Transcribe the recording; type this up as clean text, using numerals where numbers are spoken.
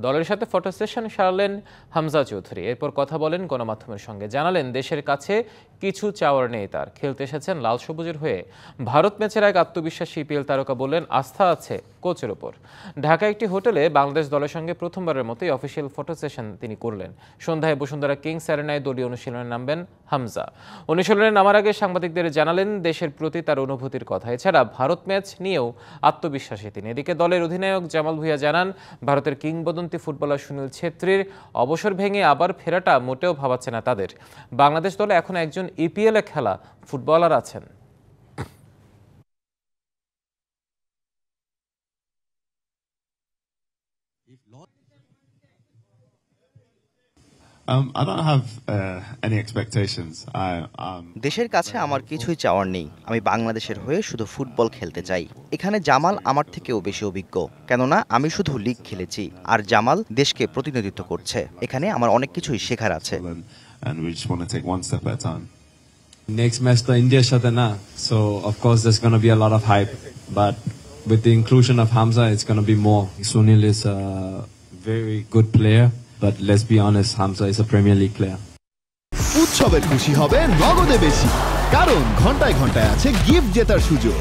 দলের সাথে photo session সারলেন Hamza Chowdhury. এরপর কথা বলেন গণমাধ্যমের সঙ্গে, জানালেন দেশের কাছে কিছু চাওয়ার নেই তার। খেলতে এসেছেন লাল সবুজের হয়ে। ভারত ম্যাচের আগে আত্মবিশ্বাসী ইপিএল তারকা বললেন আস্থা আছে কোচের ওপর। ঢাকা একটি হোটেলে বাংলাদেশ দলের সঙ্গে প্রথমবারের মতোই অফিসিয়াল ফটো সেশন তিনি করলেন। সন্ধ্যায় বসুন্ধরা কিংস অ্যারেনায় দলীয় অনুশীলনে নামবেন হামজা। অনুশীলনে নামার আগে সাংবাদিকদের জানালেন দেশের প্রতি তার অনুভূতির কথা। এছাড়া ভারত ম্যাচ নিয়েও আত্মবিশ্বাসী তিনি। এদিকে দলের অধিনায়ক জামাল ভুঁইয়া জানান, ভারতের কিংবদন্তি ফুটবলার সুনীল ছেত্রীর অবসর ভেঙে আবার ফেরাটা মোটেও ভাবাচ্ছে না তাদের। বাংলাদেশ দলে এখন একজন ইপিএলে খেলা ফুটবলার আছেন। I don't have any expectations. দেশের কাছে আমার কিছুই চাওয়ার নেই। আমি বাংলাদেশের হয়ে শুধু ফুটবল খেলতে চাই। এখানে জামাল আমার থেকেও বেশি অভিজ্ঞ, কেননা আমি শুধু লিগ খেলেছি আর জামাল দেশকে প্রতিনিধিত্ব করছে। এখানে আমার অনেক কিছুই শেখার আছে। And we just want to take one step at a time. Next match to India সাথে না, so of course there's going to be a lot of hype, but with the inclusion of Hamza it's going to be more. Sunil is a very good player, but let's be honest, Hamza is a Premier League player. উৎসবের খুশি হবে নগদে বেশি, কারণ ঘন্টায় ঘন্টায় আছে gift জেতার সুযোগ।